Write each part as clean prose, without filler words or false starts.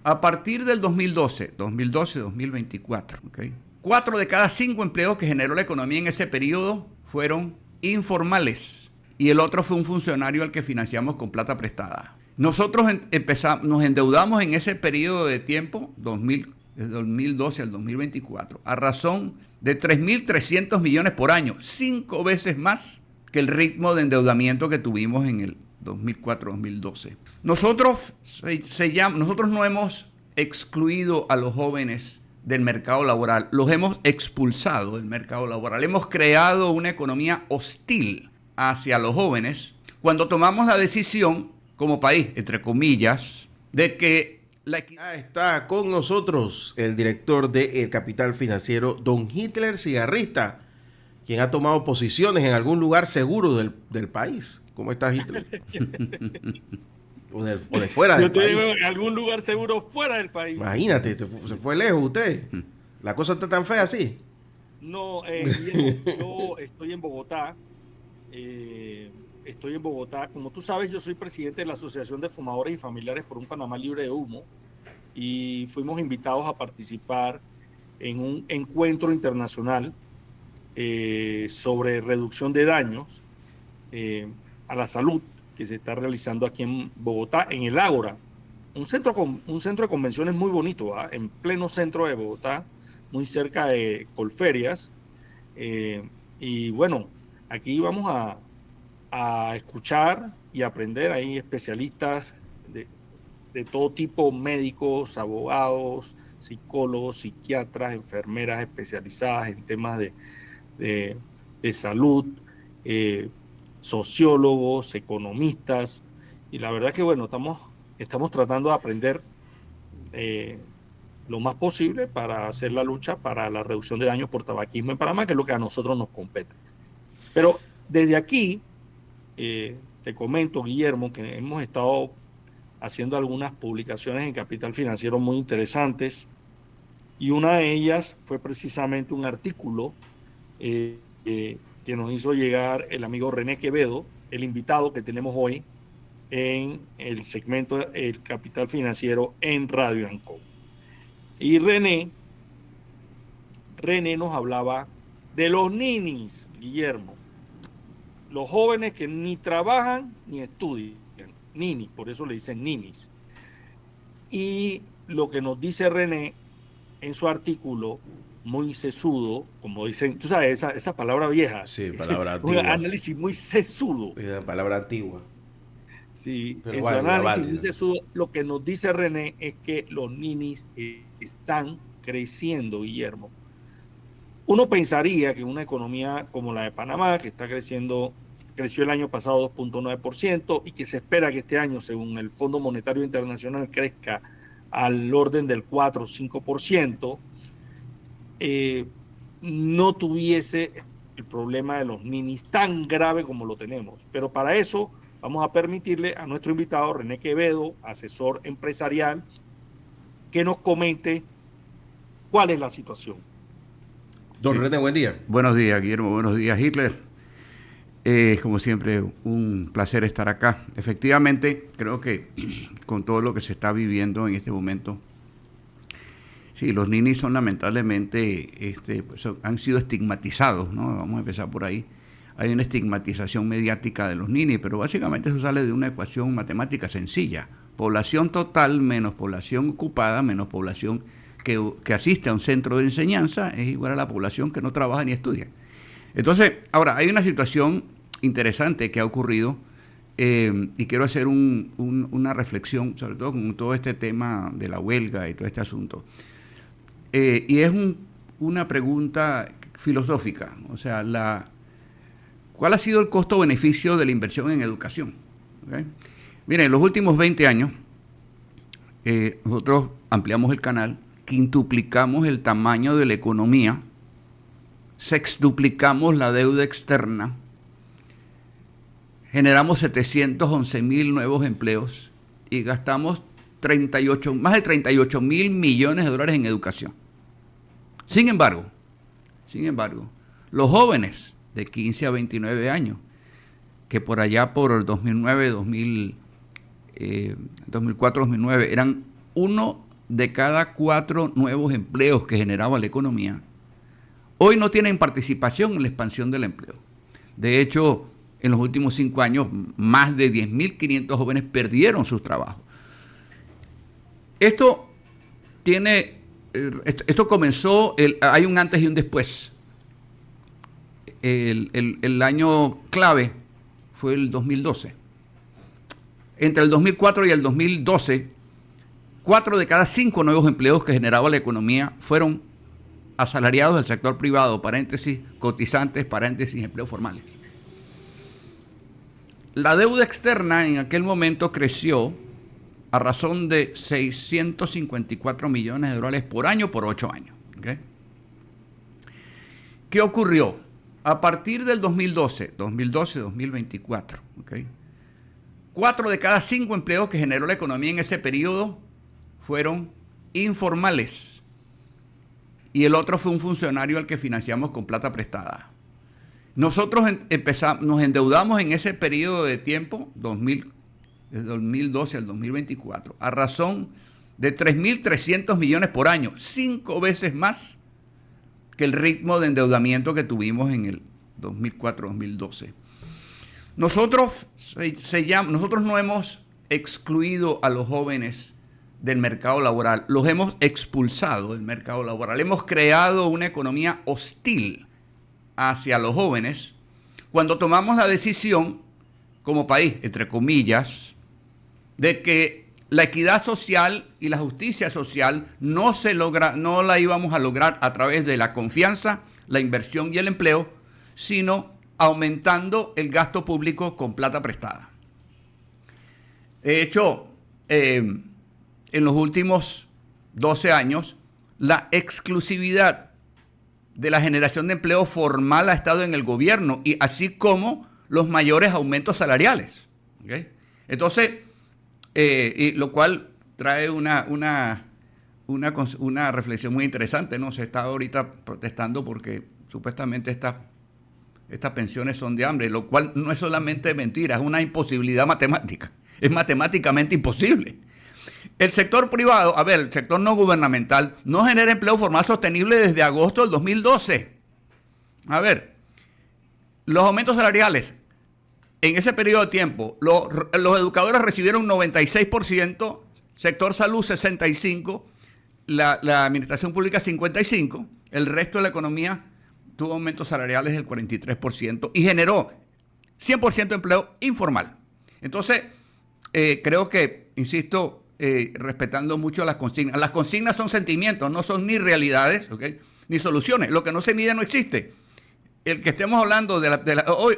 a partir del 2024, ¿okay? 4 de cada 5 empleos que generó la economía en ese periodo fueron informales y el otro fue un funcionario al que financiamos con plata prestada. Nosotros nos endeudamos en ese periodo de tiempo, desde 2012 al 2024, a razón de 3.300 millones por año, 5 veces más que el ritmo de endeudamiento que tuvimos en el 2004-2012. Nosotros no hemos excluido a los jóvenes del mercado laboral, los hemos expulsado del mercado laboral. Hemos creado una economía hostil hacia los jóvenes cuando tomamos la decisión como país, entre comillas, de que la equidad... Está con nosotros el director de El Capital Financiero, don Hitler Cigarrista, quien ha tomado posiciones en algún lugar seguro del país. ¿Cómo estás, Hitler? o de fuera del país. Yo estoy en algún lugar seguro fuera del país. Imagínate, se fue lejos usted. ¿La cosa está tan fea así? No, yo estoy en Bogotá. Como tú sabes, yo soy presidente de la Asociación de Fumadores y Familiares por un Panamá Libre de Humo y fuimos invitados a participar en un encuentro internacional sobre reducción de daños a la salud que se está realizando aquí en Bogotá, en el Ágora, un centro de convenciones muy bonito, ¿eh? En pleno centro de Bogotá, muy cerca de Colferias. Y bueno, aquí vamos a escuchar y aprender. Hay especialistas de todo tipo, médicos, abogados, psicólogos, psiquiatras, enfermeras especializadas en temas de salud, sociólogos, economistas, y la verdad que bueno, estamos tratando de aprender lo más posible para hacer la lucha para la reducción de daños por tabaquismo en Panamá, que es lo que a nosotros nos compete. Pero desde aquí, te comento, Guillermo, que hemos estado haciendo algunas publicaciones en Capital Financiero muy interesantes, y una de ellas fue precisamente un artículo que nos hizo llegar el amigo René Quevedo, el invitado que tenemos hoy en el segmento El Capital Financiero en Radio Anco. Y René nos hablaba de los ninis, Guillermo, los jóvenes que ni trabajan ni estudian, ninis, por eso le dicen ninis. Y lo que nos dice René en su artículo, muy sesudo, como dicen, tú sabes, esa palabra vieja. Sí, palabra antigua. Un análisis muy sesudo. Palabra antigua. Sí, pero en válida, su análisis válida. muy sesudo, lo que nos dice René es que los ninis están creciendo, Guillermo. Uno pensaría que una economía como la de Panamá, que está creció el año pasado 2.9% y que se espera que este año, según el Fondo Monetario Internacional, crezca al orden del 4 o 5%, no tuviese el problema de los ninis tan grave como lo tenemos. Pero para eso vamos a permitirle a nuestro invitado René Quevedo, asesor empresarial, que nos comente cuál es la situación. Don René, buen día. Buenos días, Guillermo. Buenos días, Hitler. Como siempre, un placer estar acá. Efectivamente, creo que con todo lo que se está viviendo en este momento, sí, los ninis son lamentablemente, pues, han sido estigmatizados, ¿no? Vamos a empezar por ahí. Hay una estigmatización mediática de los ninis, pero básicamente eso sale de una ecuación matemática sencilla. Población total menos población ocupada menos población que asiste a un centro de enseñanza es igual a la población que no trabaja ni estudia. Entonces, ahora, hay una situación interesante que ha ocurrido y quiero hacer una reflexión, sobre todo con todo este tema de la huelga y todo este asunto. Y es una pregunta filosófica, o sea, ¿cuál ha sido el costo-beneficio de la inversión en educación? ¿Okay? Miren, en los últimos 20 años, nosotros ampliamos el canal, quintuplicamos el tamaño de la economía, sextuplicamos la deuda externa, generamos 711,000 nuevos empleos y gastamos más de 38 mil millones de dólares en educación. Sin embargo, los jóvenes de 15 a 29 años, que por allá por el 2004-2009 eran de cada 4 nuevos empleos que generaba la economía, hoy no tienen participación en la expansión del empleo. De hecho, en los últimos 5 años, más de 10.500 jóvenes perdieron sus trabajos. Esto comenzó, hay un antes y un después. El año clave fue el 2012. Entre el 2004 y el 2012, 4 de cada 5 nuevos empleos que generaba la economía fueron asalariados del sector privado, paréntesis, cotizantes, paréntesis, empleos formales. La deuda externa en aquel momento creció a razón de 654 millones de dólares por año por 8 años. ¿Okay? ¿Qué ocurrió? A partir del 2012-2024, ¿okay? 4 de cada 5 empleos que generó la economía en ese periodo fueron informales. Y el otro fue un funcionario al que financiamos con plata prestada. Nosotros nos endeudamos en ese periodo de tiempo, desde 2012 al 2024, a razón de 3.300 millones por año, 5 veces más que el ritmo de endeudamiento que tuvimos en el 2004-2012. Nosotros no hemos excluido a los jóvenes del mercado laboral, los hemos expulsado del mercado laboral. Hemos creado una economía hostil hacia los jóvenes cuando tomamos la decisión como país, entre comillas, de que la equidad social y la justicia social no la íbamos a lograr a través de la confianza, la inversión y el empleo, sino aumentando el gasto público con plata prestada. De hecho, en los últimos 12 años, la exclusividad de la generación de empleo formal ha estado en el gobierno, y así como los mayores aumentos salariales. ¿Okay? Entonces, y lo cual trae una reflexión muy interesante, ¿no? Se está ahorita protestando porque supuestamente estas pensiones son de hambre, lo cual no es solamente mentira, es una imposibilidad matemática. Es matemáticamente imposible. El sector privado, el sector no gubernamental, no genera empleo formal sostenible desde agosto del 2012. Los aumentos salariales en ese periodo de tiempo, los educadores recibieron 96%, sector salud 65%, la administración pública 55%, el resto de la economía tuvo aumentos salariales del 43% y generó 100% de empleo informal. Entonces, creo que, insisto, respetando mucho las consignas. Las consignas son sentimientos, no son ni realidades, ¿okay? Ni soluciones. Lo que no se mide no existe. El que estemos hablando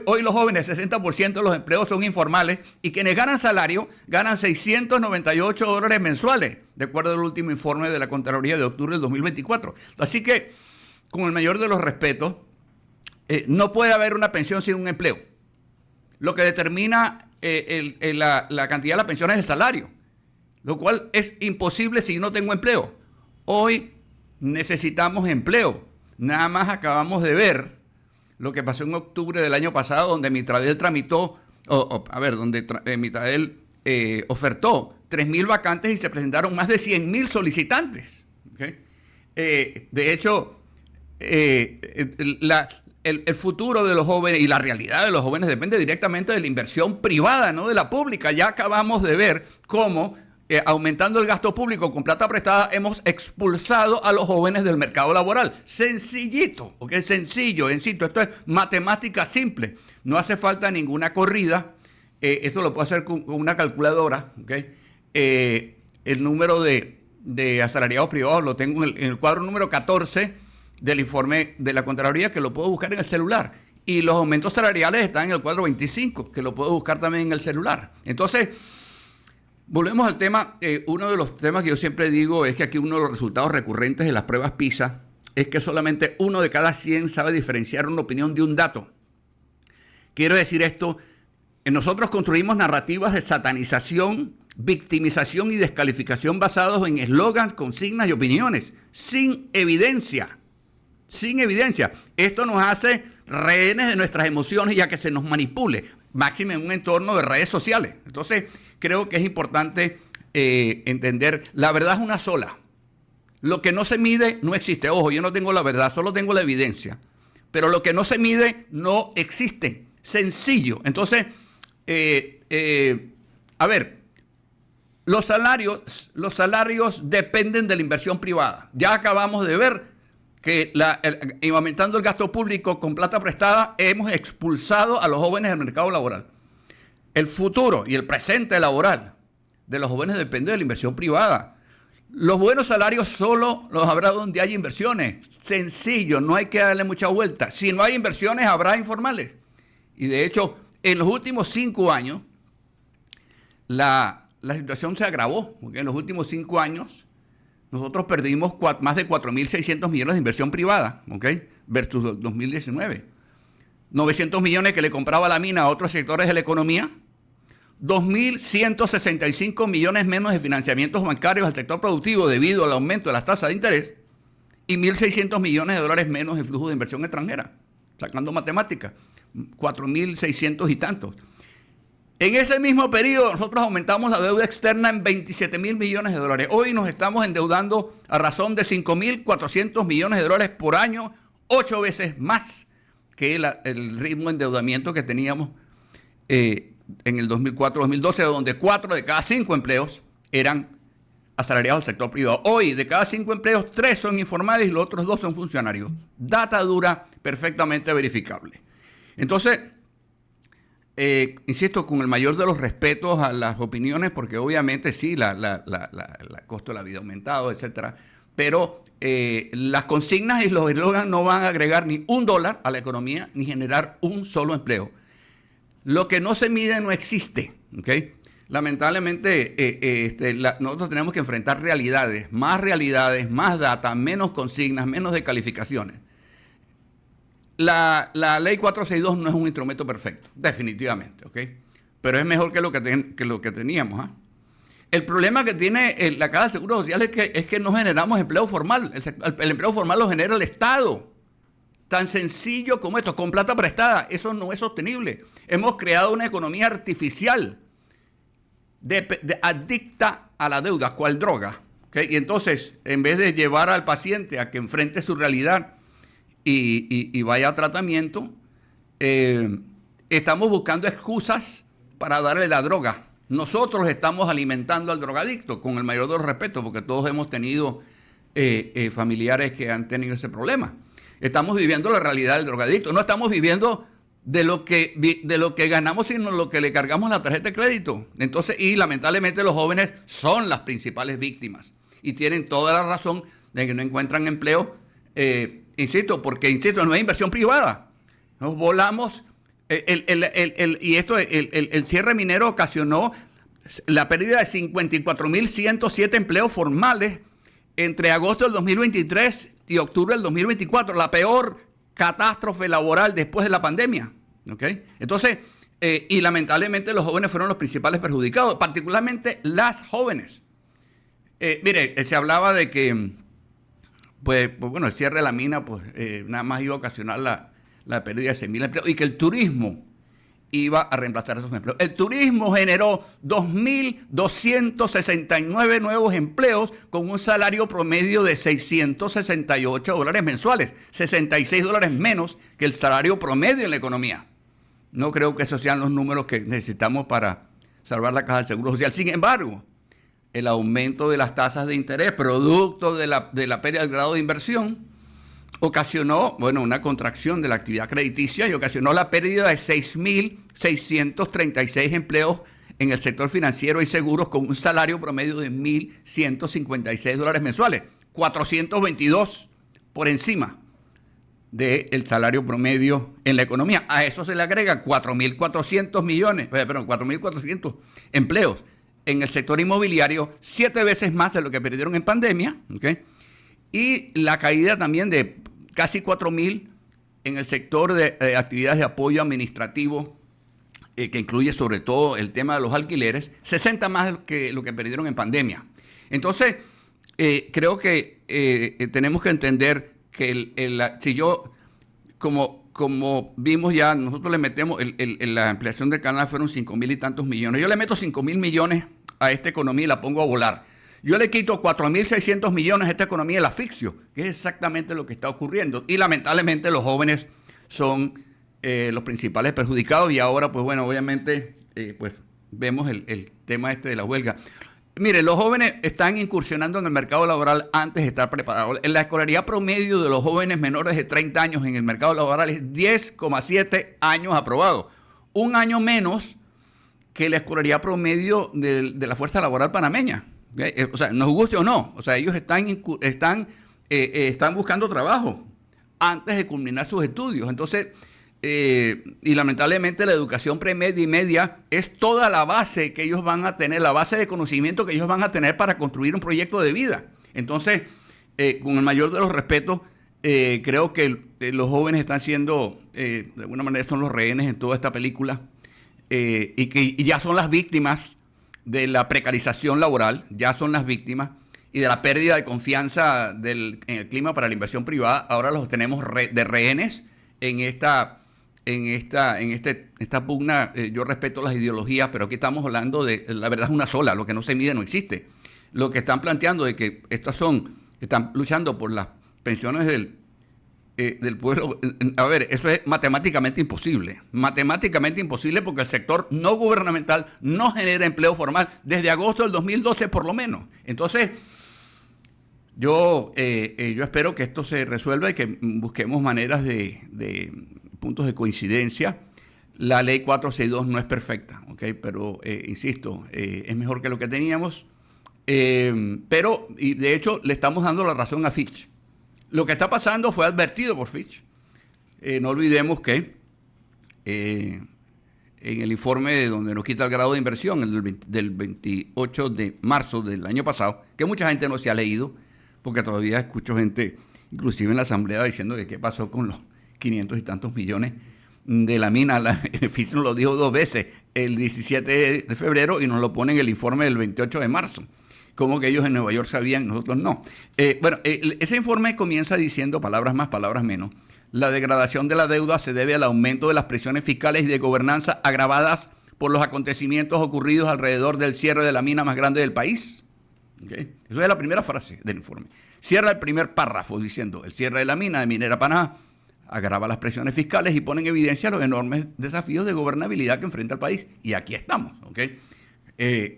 hoy los jóvenes, 60% de los empleos son informales, y quienes ganan salario ganan $698 mensuales, de acuerdo al último informe de la Contraloría de octubre del 2024. Así que, con el mayor de los respetos, no puede haber una pensión sin un empleo. Lo que determina la cantidad de la pensión es el salario, lo cual es imposible si no tengo empleo. Hoy necesitamos empleo. Nada más acabamos de ver lo que pasó en octubre del año pasado, donde Mitradel Mitradel ofertó 3.000 vacantes y se presentaron más de 100.000 solicitantes. ¿Okay? De hecho, el futuro de los jóvenes y la realidad de los jóvenes depende directamente de la inversión privada, no de la pública. Ya acabamos de ver cómo, aumentando el gasto público con plata prestada, hemos expulsado a los jóvenes del mercado laboral. Sencillito, ¿ok? Sencillo, insisto, esto es matemática simple. No hace falta ninguna corrida. Esto lo puedo hacer con una calculadora, ¿ok? El número de asalariados privados lo tengo en el cuadro número 14 del informe de la Contraloría, que lo puedo buscar en el celular. Y los aumentos salariales están en el cuadro 25, que lo puedo buscar también en el celular. Entonces, volvemos al tema. Uno de los temas que yo siempre digo es que aquí uno de los resultados recurrentes de las pruebas PISA es que solamente 1 de cada 100 sabe diferenciar una opinión de un dato. Quiero decir esto: nosotros construimos narrativas de satanización, victimización y descalificación basados en eslogans, consignas y opiniones, sin evidencia. Sin evidencia. Esto nos hace rehenes de nuestras emociones, ya que se nos manipule, máxime en un entorno de redes sociales. Entonces, creo que es importante entender, la verdad es una sola. Lo que no se mide no existe. Ojo, yo no tengo la verdad, solo tengo la evidencia. Pero lo que no se mide no existe. Sencillo. Entonces, a ver, los salarios dependen de la inversión privada. Ya acabamos de ver que aumentando el gasto público con plata prestada, hemos expulsado a los jóvenes del mercado laboral. El futuro y el presente laboral de los jóvenes depende de la inversión privada. Los buenos salarios solo los habrá donde haya inversiones. Sencillo, no hay que darle mucha vuelta. Si no hay inversiones, habrá informales. Y de hecho, en los últimos 5 años, la situación se agravó. Porque en los últimos 5 años, nosotros perdimos más de 4.600 millones de inversión privada, ¿ok? Versus 2019. 900 millones que le compraba la mina a otros sectores de la economía. 2.165 millones menos de financiamientos bancarios al sector productivo debido al aumento de las tasas de interés y 1.600 millones de dólares menos de flujo de inversión extranjera, sacando matemáticas, 4.600 y tantos. En ese mismo periodo nosotros aumentamos la deuda externa en 27.000 millones de dólares. Hoy nos estamos endeudando a razón de 5.400 millones de dólares por año, 8 veces más que el ritmo de endeudamiento que teníamos en el 2004-2012, donde 4 de cada 5 empleos eran asalariados del sector privado. Hoy, de cada 5 empleos, 3 son informales y los otros 2 son funcionarios. Data dura, perfectamente verificable. Entonces, insisto, con el mayor de los respetos a las opiniones, porque obviamente sí, el costo de la vida ha aumentado, etcétera, pero las consignas y los eslogans no van a agregar ni $1 a la economía, ni generar un solo empleo. Lo que no se mide no existe, ¿ok? Lamentablemente, nosotros tenemos que enfrentar realidades, más data, menos consignas, menos descalificaciones. La ley 462 no es un instrumento perfecto, definitivamente, ¿ok? Pero es mejor que lo que teníamos, ¿eh? El problema que tiene la Caja de Seguro Social es que no generamos empleo formal. El empleo formal lo genera el Estado. Tan sencillo como esto, con plata prestada. Eso no es sostenible. Hemos creado una economía artificial adicta a la deuda, cual droga, ¿okay? Y entonces, en vez de llevar al paciente a que enfrente su realidad y vaya a tratamiento, estamos buscando excusas para darle la droga. Nosotros estamos alimentando al drogadicto, con el mayor de los respetos, porque todos hemos tenido familiares que han tenido ese problema. Estamos viviendo la realidad del drogadicto. No estamos viviendo de lo que ganamos, sino lo que le cargamos la tarjeta de crédito. Entonces, y lamentablemente los jóvenes son las principales víctimas. Y tienen toda la razón de que no encuentran empleo, porque no hay inversión privada. Nos volamos. El cierre minero ocasionó la pérdida de 54.107 empleos formales entre agosto del 2023 y octubre del 2024, la peor catástrofe laboral después de la pandemia. ¿Okay? Entonces, y lamentablemente los jóvenes fueron los principales perjudicados, particularmente las jóvenes. Mire, se hablaba de que, pues bueno, el cierre de la mina, pues nada más iba a ocasionar la pérdida de 6.000 empleos y que el turismo iba a reemplazar esos empleos. El turismo generó 2.269 nuevos empleos con un salario promedio de $668 mensuales, $66 menos que el salario promedio en la economía. No creo que esos sean los números que necesitamos para salvar la Caja del Seguro Social. Sin embargo, el aumento de las tasas de interés, producto de la pérdida del grado de inversión, ocasionó, una contracción de la actividad crediticia y ocasionó la pérdida de 6.636 empleos en el sector financiero y seguros con un salario promedio de $1.156 mensuales, 422 por encima del salario promedio en la economía. A eso se le agrega 4.400 empleos en el sector inmobiliario, 7 veces más de lo que perdieron en pandemia, ¿okay? Y la caída también de casi 4.000 en el sector de actividades de apoyo administrativo, que incluye sobre todo el tema de los alquileres, 60 más que lo que perdieron en pandemia. Entonces, creo que tenemos que entender que si yo, como vimos ya, nosotros le metemos, la ampliación del canal fueron 5.000 y tantos millones. Yo le meto 5.000 millones a esta economía y la pongo a volar. Yo le quito 4.600 millones a esta economía y la asfixio, que es exactamente lo que está ocurriendo. Y lamentablemente los jóvenes son los principales perjudicados. Y ahora, pues bueno, obviamente, pues vemos el tema este de la huelga. Mire, los jóvenes están incursionando en el mercado laboral antes de estar preparados. La escolaridad promedio de los jóvenes menores de 30 años en el mercado laboral es 10,7 años aprobados. Un año menos que la escolaridad promedio de la fuerza laboral panameña. O sea, nos guste o no. O sea, ellos están buscando trabajo antes de culminar sus estudios. Entonces, y lamentablemente la educación premedia y media es toda la base que ellos van a tener, la base de conocimiento que ellos van a tener para construir un proyecto de vida. Entonces, con el mayor de los respetos, creo que los jóvenes están siendo, de alguna manera, son los rehenes en toda esta película, y ya son las víctimas de la precarización laboral, ya son las víctimas, y de la pérdida de confianza en el clima para la inversión privada. Ahora los tenemos de rehenes en esta pugna. Yo respeto las ideologías, pero aquí estamos hablando de, la verdad es una sola, lo que no se mide no existe. Lo que están planteando de que están luchando por las pensiones del pueblo, a ver, eso es matemáticamente imposible porque el sector no gubernamental no genera empleo formal desde agosto del 2012 por lo menos. Entonces, yo espero que esto se resuelva y que busquemos maneras de puntos de coincidencia. La ley 462 no es perfecta, ¿okay? Pero insisto, es mejor que lo que teníamos, pero y de hecho le estamos dando la razón a Fitch. Lo que está pasando fue advertido por Fitch. No olvidemos que en el informe donde nos quita el grado de inversión, del 28 de marzo del año pasado, que mucha gente no se ha leído, porque todavía escucho gente, inclusive en la asamblea, diciendo que qué pasó con los 500 y tantos millones de la mina. Fitch nos lo dijo 2 veces, el 17 de febrero, y nos lo pone en el informe del 28 de marzo. Como que ellos en Nueva York sabían, nosotros no. Ese informe comienza diciendo, palabras más, palabras menos: la degradación de la deuda se debe al aumento de las presiones fiscales y de gobernanza agravadas por los acontecimientos ocurridos alrededor del cierre de la mina más grande del país. ¿Okay? Eso es la primera frase del informe. Cierra el primer párrafo diciendo: el cierre de la mina de Minera Panamá agrava las presiones fiscales y pone en evidencia los enormes desafíos de gobernabilidad que enfrenta el país. Y aquí estamos, ¿okay?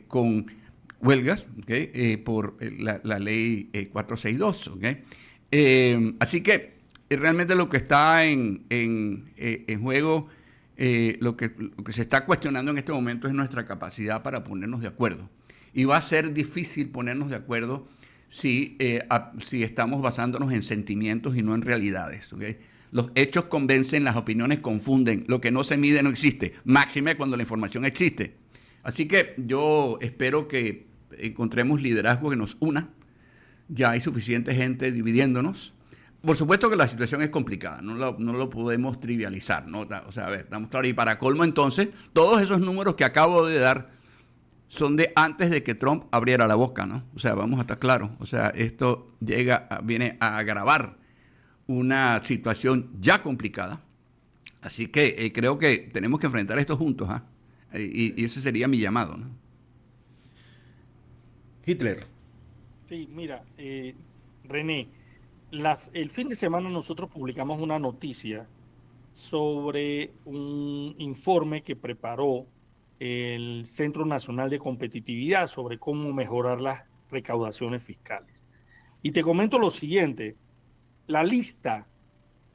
Con huelgas, ¿okay? Por la ley 462, ¿okay? Así que realmente lo que está en juego, lo que se está cuestionando en este momento es nuestra capacidad para ponernos de acuerdo. Y va a ser difícil ponernos de acuerdo si estamos basándonos en sentimientos y no en realidades, ¿okay? Los hechos convencen, las opiniones confunden. Lo que no se mide no existe. Máxime cuando la información existe. Así que yo espero que encontremos liderazgo que nos una. Ya hay suficiente gente dividiéndonos. Por supuesto que la situación es complicada. No lo podemos trivializar, ¿no? O sea, a ver, estamos claros. Y para colmo, entonces, todos esos números que acabo de dar son de antes de que Trump abriera la boca, ¿no? O sea, vamos a estar claros. O sea, esto viene a agravar una situación ya complicada. Así que creo que tenemos que enfrentar esto juntos, ¿ah? Y ese sería mi llamado, ¿no? Hitler. Sí, mira, René, el fin de semana nosotros publicamos una noticia sobre un informe que preparó el Centro Nacional de Competitividad sobre cómo mejorar las recaudaciones fiscales. Y te comento lo siguiente: la lista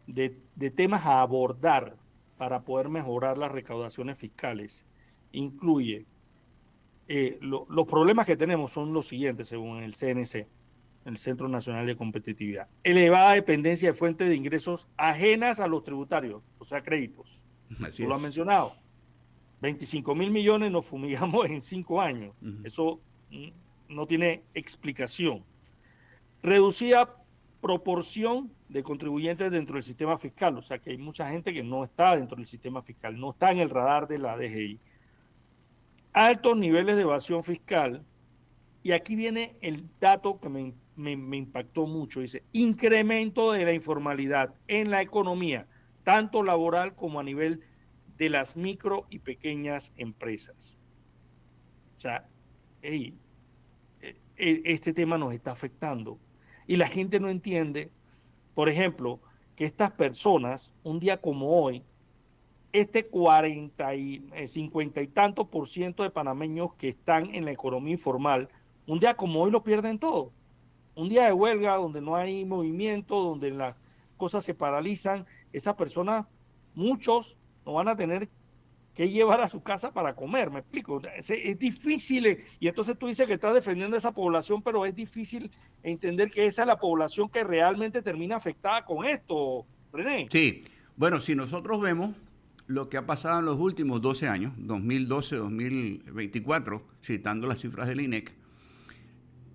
de temas a abordar para poder mejorar las recaudaciones fiscales incluye, los problemas que tenemos son los siguientes, según el CNC, el Centro Nacional de Competitividad: elevada dependencia de fuentes de ingresos ajenas a los tributarios, o sea, créditos. Tú lo has mencionado. 25.000 millones nos fumigamos en 5 años. Eso no tiene explicación. Reducida proporción de contribuyentes dentro del sistema fiscal, o sea que hay mucha gente que no está dentro del sistema fiscal, no está en el radar de la DGI. Altos niveles de evasión fiscal, y aquí viene el dato que me impactó mucho: dice, incremento de la informalidad en la economía, tanto laboral como a nivel de las micro y pequeñas empresas. O sea, hey, este tema nos está afectando. Y la gente no entiende, por ejemplo, que estas personas, un día como hoy, 50 y tantos por ciento de panameños que están en la economía informal, un día como hoy lo pierden todo. Un día de huelga donde no hay movimiento, donde las cosas se paralizan, esas personas, muchos no van a tener que llevar a su casa para comer, me explico. Es difícil, y entonces tú dices que estás defendiendo a esa población, pero es difícil entender que esa es la población que realmente termina afectada con esto, René. Sí, bueno, si nosotros vemos lo que ha pasado en los últimos 12 años, 2012-2024, citando las cifras del INEC,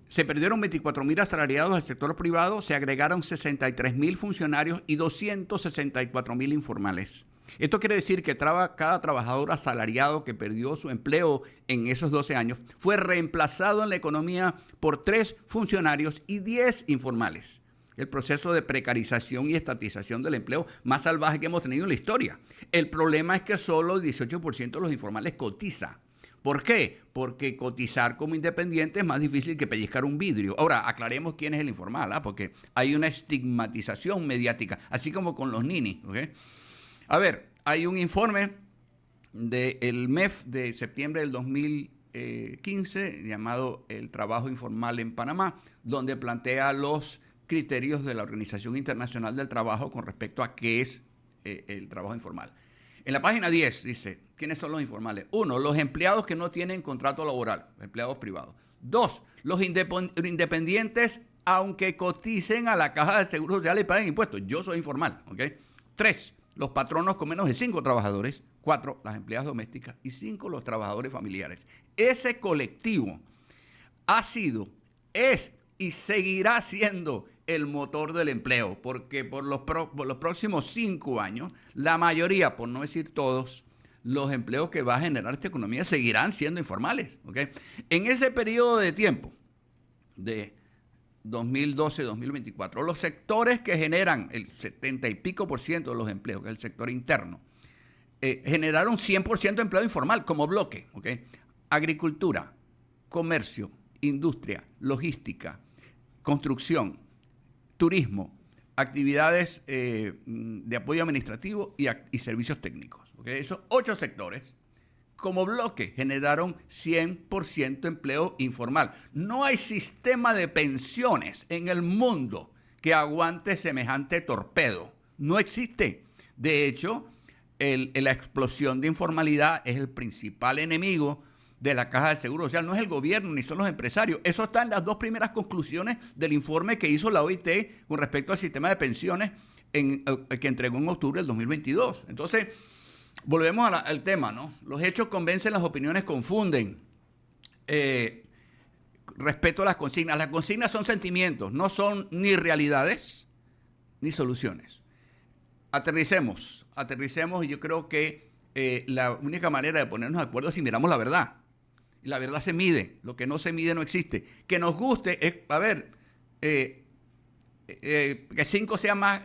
se perdieron 24.000 asalariados del sector privado, se agregaron 63.000 funcionarios y 264.000 informales. Esto quiere decir que cada trabajador asalariado que perdió su empleo en esos 12 años fue reemplazado en la economía por 3 funcionarios y 10 informales. El proceso de precarización y estatización del empleo más salvaje que hemos tenido en la historia. El problema es que solo el 18% de los informales cotiza. ¿Por qué? Porque cotizar como independiente es más difícil que pellizcar un vidrio. Ahora, aclaremos quién es el informal, porque hay una estigmatización mediática, así como con los ninis. ¿Okay? A ver, hay un informe del MEF de septiembre del 2015 llamado El trabajo informal en Panamá, donde plantea los criterios de la Organización Internacional del Trabajo con respecto a qué es el trabajo informal. En la página 10 dice, ¿quiénes son los informales? 1, los empleados que no tienen contrato laboral, empleados privados. 2, los independientes aunque coticen a la Caja de Seguro Social y paguen impuestos. Yo soy informal, ¿ok? 3, los patronos con menos de 5 trabajadores. 4, las empleadas domésticas. Y 5, los trabajadores familiares. Ese colectivo ha sido, es y seguirá siendo el motor del empleo, porque por los próximos 5 años, la mayoría, por no decir todos, los empleos que va a generar esta economía seguirán siendo informales. ¿Okay? En ese periodo de tiempo, de 2012-2024, los sectores que generan el 70 y pico por ciento de los empleos, que es el sector interno, generaron 100% de empleo informal como bloque. ¿Okay? Agricultura, comercio, industria, logística, construcción, turismo, actividades de apoyo administrativo y servicios técnicos. ¿Okay? Esos 8 sectores, como bloque, generaron 100% empleo informal. No hay sistema de pensiones en el mundo que aguante semejante torpedo. No existe. De hecho, la explosión de informalidad es el principal enemigo de la Caja de Seguro Social. No es el gobierno ni son los empresarios. Eso está en las 2 primeras conclusiones del informe que hizo la OIT con respecto al sistema de pensiones que entregó en octubre del 2022. Entonces, volvemos al tema, ¿no? Los hechos convencen, las opiniones confunden. Respeto a las consignas. Las consignas son sentimientos, no son ni realidades ni soluciones. Aterricemos y yo creo que la única manera de ponernos de acuerdo es si miramos la verdad. Y la verdad se mide, lo que no se mide no existe. Que nos guste es, que 5 sea más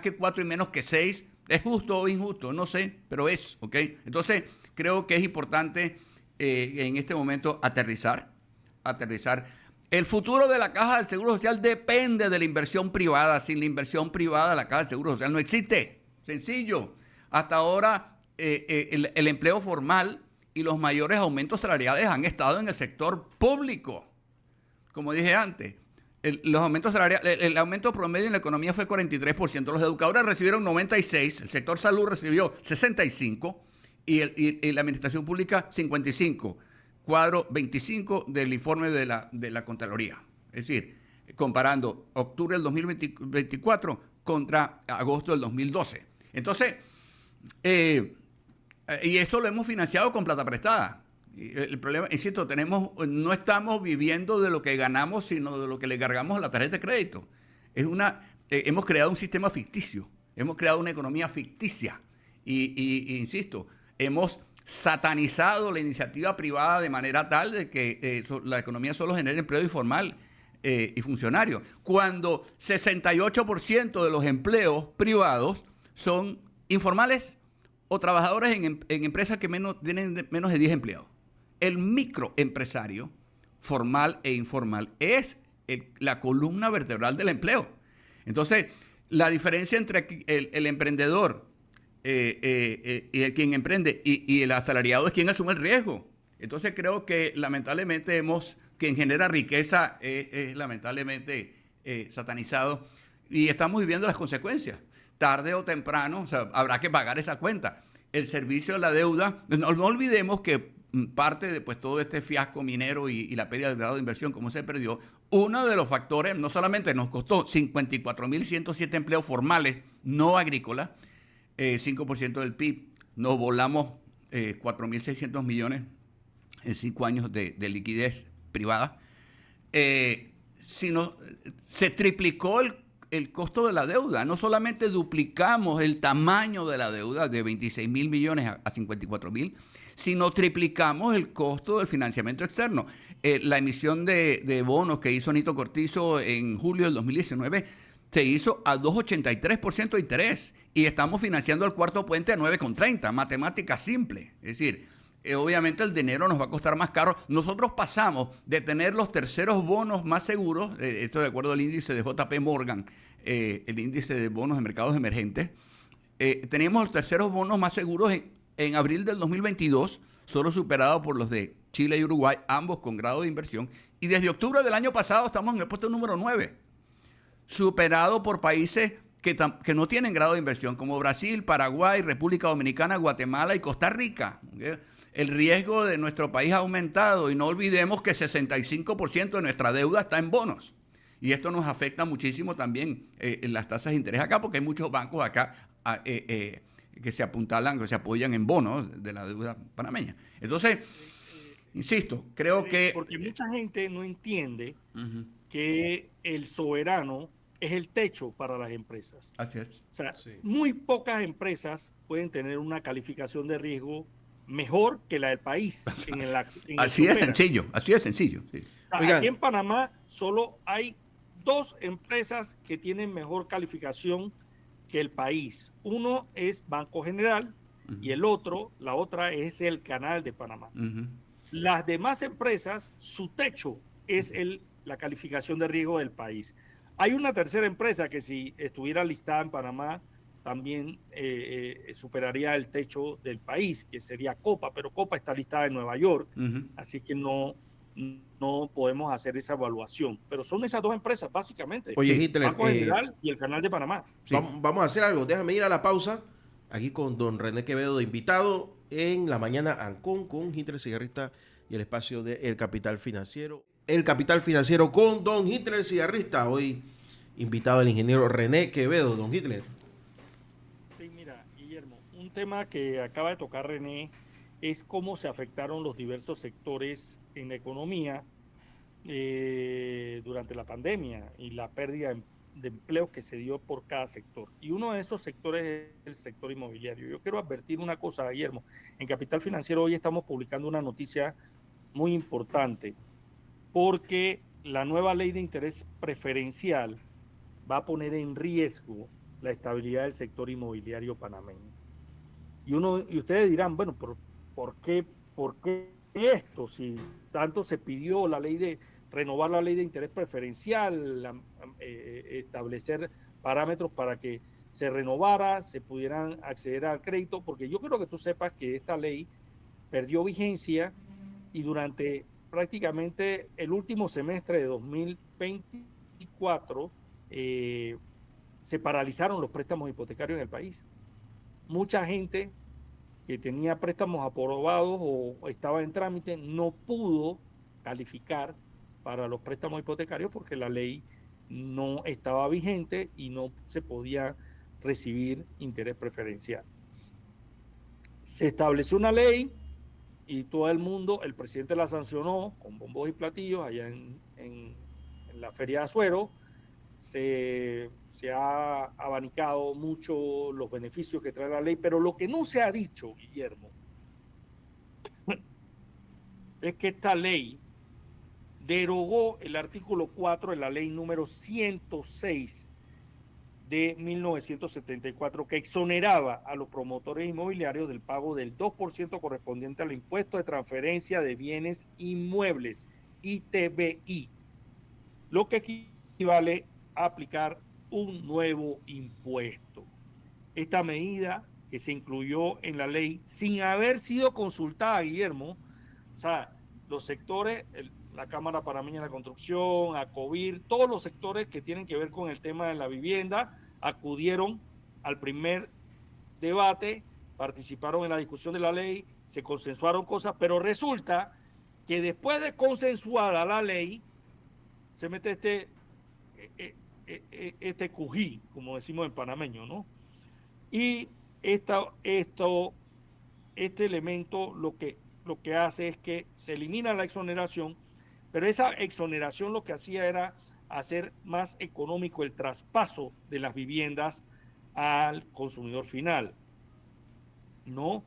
que 4 y menos que 6, ¿es justo o injusto? No sé, pero es, ¿ok? Entonces, creo que es importante en este momento aterrizar. El futuro de la Caja del Seguro Social depende de la inversión privada. Sin la inversión privada, la Caja del Seguro Social no existe. Sencillo. Hasta ahora, el empleo formal y los mayores aumentos salariales han estado en el sector público. Como dije antes, los aumentos salariales, el aumento promedio en la economía fue 43%. Los educadores recibieron 96%, el sector salud recibió 65% y la administración pública 55%. Cuadro 25 del informe de la Contraloría. Es decir, comparando octubre del 2024 contra agosto del 2012. Entonces, y esto lo hemos financiado con plata prestada. El problema, insisto, no estamos viviendo de lo que ganamos, sino de lo que le cargamos a la tarjeta de crédito. Hemos creado un sistema ficticio, hemos creado una economía ficticia. Y insisto, hemos satanizado la iniciativa privada de manera tal de que la economía solo genera empleo informal y funcionario. Cuando 68% de los empleos privados son informales o trabajadores en empresas que tienen menos de 10 empleados. El microempresario formal e informal, es la columna vertebral del empleo. Entonces, la diferencia entre el emprendedor y el quien emprende y el asalariado es quien asume el riesgo. Entonces creo que lamentablemente quien genera riqueza es lamentablemente satanizado y estamos viviendo las consecuencias. Tarde o temprano, o sea, habrá que pagar esa cuenta. El servicio de la deuda, no olvidemos que parte de pues, todo este fiasco minero y la pérdida del grado de inversión, como se perdió, uno de los factores, no solamente nos costó 54.107 empleos formales, no agrícolas, 5% del PIB, nos volamos 4.600 millones en 5 años de liquidez privada, sino se triplicó el costo de la deuda. No solamente duplicamos el tamaño de la deuda de 26.000 millones a 54.000, sino triplicamos el costo del financiamiento externo. La emisión de bonos que hizo Nito Cortizo en julio del 2019 se hizo a 2,83% de interés y estamos financiando el cuarto puente a 9,30%, matemática simple. Es decir, obviamente el dinero nos va a costar más caro. Nosotros pasamos de tener los terceros bonos más seguros, esto de acuerdo al índice de JP Morgan, el índice de bonos de mercados emergentes, teníamos los terceros bonos más seguros en abril del 2022, solo superados por los de Chile y Uruguay, ambos con grado de inversión. Y desde octubre del año pasado estamos en el puesto número 9, superado por países que no tienen grado de inversión, como Brasil, Paraguay, República Dominicana, Guatemala y Costa Rica. El riesgo de nuestro país ha aumentado y no olvidemos que 65% de nuestra deuda está en bonos. Y esto nos afecta muchísimo también en las tasas de interés acá, porque hay muchos bancos acá que se apuntalan, que se apoyan en bonos de la deuda panameña. Entonces, insisto, creo que... Porque mucha gente no entiende que el soberano es el techo para las empresas. Así es. O sea, muy pocas empresas pueden tener una calificación de riesgo mejor que la del país. Así es sencillo, así es sencillo. Sí. Aquí en Panamá solo hay 2 empresas que tienen mejor calificación que el país. Uno es Banco General y la otra es el Canal de Panamá. Las demás empresas, su techo es la calificación de riesgo del país. Hay una tercera empresa que si estuviera listada en Panamá también superaría el techo del país, que sería Copa, pero Copa está listada en Nueva York, así que no podemos hacer esa evaluación. Pero son esas 2 empresas, básicamente. Oye, Hitler, Banco General y el Canal de Panamá. Sí. Vamos a hacer algo, déjame ir a la pausa, aquí con don René Quevedo de invitado en la mañana Ancon con Hitler Cigarrista y el espacio de El Capital Financiero. El Capital Financiero con don Hitler Cigarrista, hoy invitado el ingeniero René Quevedo. Don Hitler. Sí, mira, Guillermo, un tema que acaba de tocar René es cómo se afectaron los diversos sectores en la economía durante la pandemia y la pérdida de empleo que se dio por cada sector. Y uno de esos sectores es el sector inmobiliario. Yo quiero advertir una cosa, Guillermo. En Capital Financiero hoy estamos publicando una noticia muy importante, porque la nueva ley de interés preferencial va a poner en riesgo la estabilidad del sector inmobiliario panameño. Y ustedes dirán, bueno, ¿por qué esto? Si tanto se pidió renovar la ley de interés preferencial, establecer parámetros para que se renovara, se pudieran acceder al crédito, porque yo quiero que tú sepas que esta ley perdió vigencia y durante prácticamente el último semestre de 2024 se paralizaron los préstamos hipotecarios en el país. Mucha gente que tenía préstamos aprobados o estaba en trámite no pudo calificar para los préstamos hipotecarios porque la ley no estaba vigente y no se podía recibir interés preferencial. Se estableció una ley y todo el mundo, el presidente la sancionó con bombos y platillos allá en la Feria de Azuero. Se ha abanicado mucho los beneficios que trae la ley, pero lo que no se ha dicho, Guillermo, es que esta ley derogó el artículo 4 de la ley número 106 de 1974, que exoneraba a los promotores inmobiliarios del pago del 2% correspondiente al impuesto de transferencia de bienes inmuebles ITBI, lo que equivale a aplicar un nuevo impuesto. Esta medida, que se incluyó en la ley sin haber sido consultada, Guillermo, o sea, los sectores, la Cámara Panameña de la Construcción, ACOBIR, todos los sectores que tienen que ver con el tema de la vivienda, acudieron al primer debate, participaron en la discusión de la ley, se consensuaron cosas, pero resulta que después de consensuada la ley, se mete este cují, como decimos en panameño, ¿no? Y este elemento lo que hace es que se elimina la exoneración, pero esa exoneración lo que hacía era hacer más económico el traspaso de las viviendas al consumidor final, ¿no?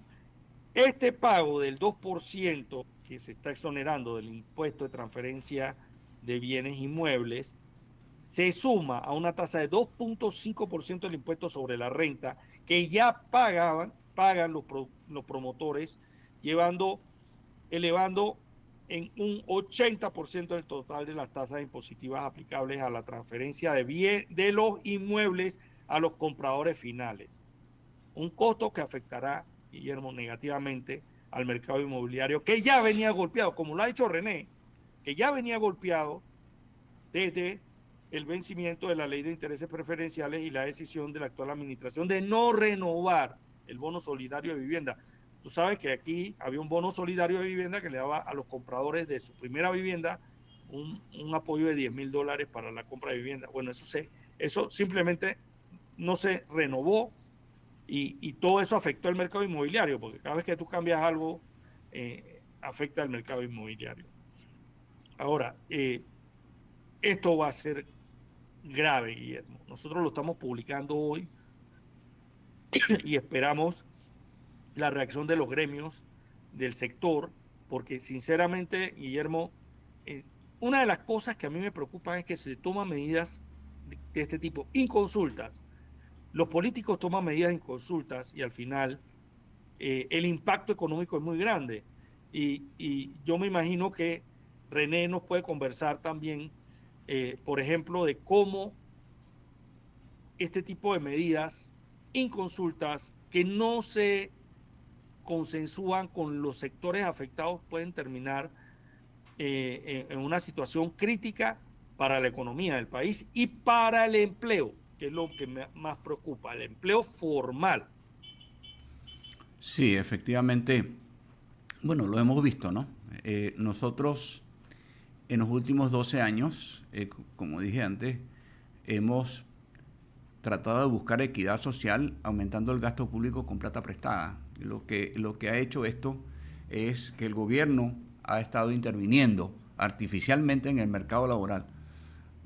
Este pago del 2% que se está exonerando del impuesto de transferencia de bienes inmuebles se suma a una tasa de 2.5% del impuesto sobre la renta que ya pagan los promotores, elevando en un 80% del total de las tasas impositivas aplicables a la transferencia de los inmuebles a los compradores finales. Un costo que afectará, Guillermo, negativamente al mercado inmobiliario, que ya venía golpeado, como lo ha dicho René, que ya venía golpeado desde el vencimiento de la ley de intereses preferenciales y la decisión de la actual administración de no renovar el bono solidario de vivienda. Tú sabes que aquí había un bono solidario de vivienda que le daba a los compradores de su primera vivienda un apoyo de $10,000 para la compra de vivienda. Bueno, eso simplemente no se renovó y todo eso afectó al mercado inmobiliario, porque cada vez que tú cambias algo, afecta al mercado inmobiliario. Ahora, esto va a ser grave, Guillermo. Nosotros lo estamos publicando hoy y esperamos la reacción de los gremios del sector, porque sinceramente, Guillermo, una de las cosas que a mí me preocupa es que se toman medidas de este tipo inconsultas. Los políticos toman medidas inconsultas y al final el impacto económico es muy grande. Y yo me imagino que René nos puede conversar también, por ejemplo, de cómo este tipo de medidas inconsultas que no se consensúan con los sectores afectados pueden terminar en una situación crítica para la economía del país y para el empleo, que es lo que más preocupa, el empleo formal. Sí, efectivamente. Bueno, lo hemos visto, ¿no? Nosotros en los últimos 12 años, como dije antes, hemos tratado de buscar equidad social aumentando el gasto público con plata prestada. Lo que ha hecho esto es que el gobierno ha estado interviniendo artificialmente en el mercado laboral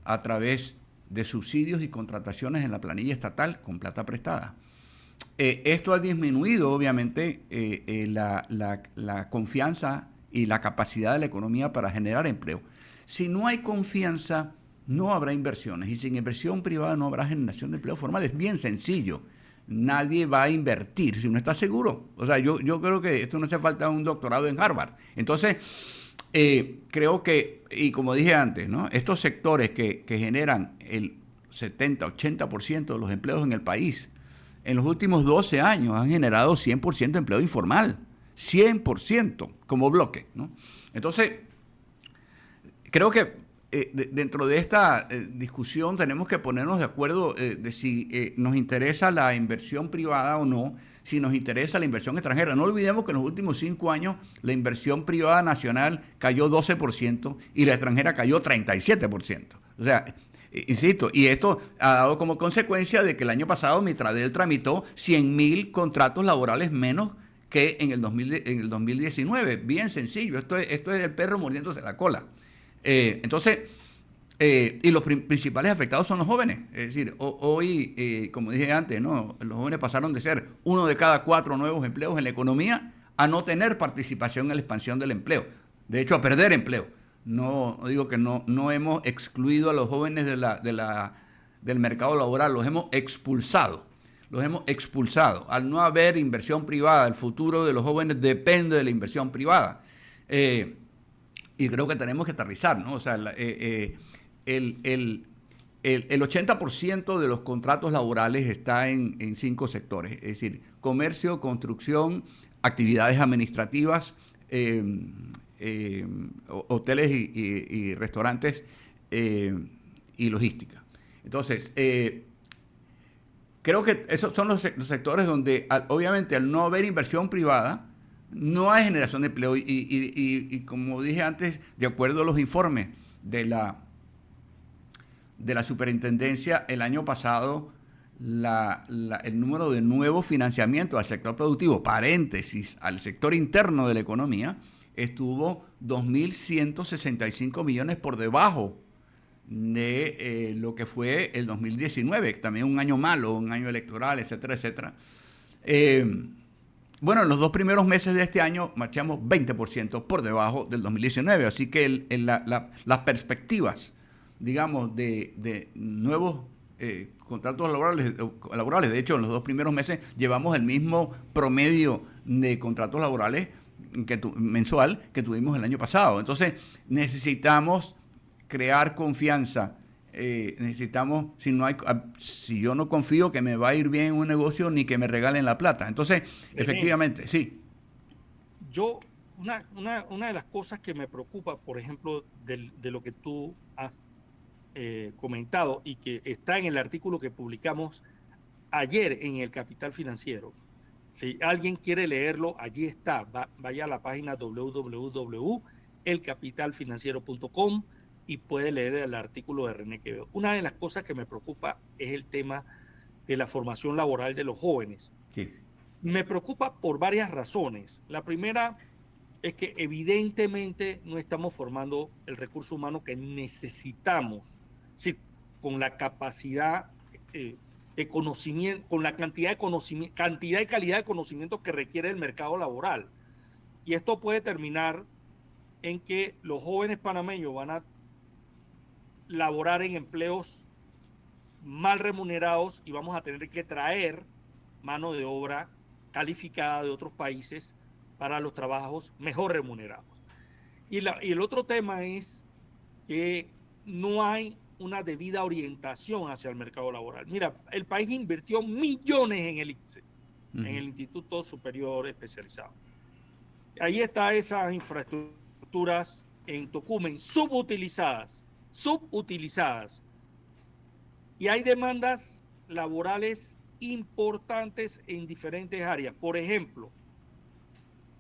a través de subsidios y contrataciones en la planilla estatal con plata prestada. Esto ha disminuido, obviamente, la confianza y la capacidad de la economía para generar empleo. Si no hay confianza, no habrá inversiones. Y sin inversión privada no habrá generación de empleo formal. Es bien sencillo. Nadie va a invertir si no está seguro. O sea, yo creo que esto no hace falta un doctorado en Harvard. Entonces, creo que, y como dije antes, ¿no? Estos sectores que generan el 70-80% de los empleos en el país, en los últimos 12 años han generado 100% de empleo informal. 100% como bloque, ¿no? Entonces, creo que dentro de esta discusión tenemos que ponernos de acuerdo de si nos interesa la inversión privada o no, si nos interesa la inversión extranjera. No olvidemos que en los últimos 5 años la inversión privada nacional cayó 12% y la extranjera cayó 37%. O sea, insisto, y esto ha dado como consecuencia de que el año pasado Mitradel tramitó 100,000 contratos laborales menos que en el 2019. Bien sencillo, esto es el perro mordiéndose la cola. Entonces, y los principales afectados son los jóvenes. Es decir, hoy, como dije antes, ¿no? Los jóvenes pasaron de ser 1 de cada 4 nuevos empleos en la economía a no tener participación en la expansión del empleo. De hecho, a perder empleo. No digo que no hemos excluido a los jóvenes del mercado laboral, los hemos expulsado. Al no haber inversión privada, el futuro de los jóvenes depende de la inversión privada. y creo que tenemos que aterrizar, ¿no? O sea, el 80% de los contratos laborales está en 5 sectores, es decir, comercio, construcción, actividades administrativas, hoteles y restaurantes y logística. Entonces, creo que esos son los sectores donde, obviamente, al no haber inversión privada, no hay generación de empleo. Y como dije antes, de acuerdo a los informes de la superintendencia, el año pasado el número de nuevos financiamientos al sector productivo, paréntesis, al sector interno de la economía, estuvo 2.165 millones por debajo de lo que fue el 2019, también un año malo, un año electoral, etcétera, etcétera. Bueno, en los 2 primeros meses de este año marchamos 20% por debajo del 2019, así que las perspectivas, digamos, de nuevos contratos laborales, de hecho, en los 2 primeros meses llevamos el mismo promedio de contratos laborales mensual que tuvimos el año pasado. Entonces, necesitamos crear confianza. Necesitamos, si yo no confío que me va a ir bien en un negocio, ni que me regalen la plata. Entonces, efectivamente, sí. Una de las cosas que me preocupa, por ejemplo, de lo que tú has comentado y que está en el artículo que publicamos ayer en el Capital Financiero. Si alguien quiere leerlo, allí está. Vaya a la página www.elcapitalfinanciero.com y puede leer el artículo de René Quevedo. Una de las cosas que me preocupa es el tema de la formación laboral de los jóvenes. Sí. Me preocupa por varias razones. La primera es que evidentemente no estamos formando el recurso humano que necesitamos, sí, con la capacidad de conocimiento, con la cantidad y calidad de conocimiento que requiere el mercado laboral. Y esto puede terminar en que los jóvenes panameños van a laborar en empleos mal remunerados y vamos a tener que traer mano de obra calificada de otros países para los trabajos mejor remunerados. Y el otro tema es que no hay una debida orientación hacia el mercado laboral. Mira, el país invirtió millones en el ICSE, en el Instituto Superior Especializado. Ahí está esas infraestructuras en Tocumen, subutilizadas. Y hay demandas laborales importantes en diferentes áreas. Por ejemplo,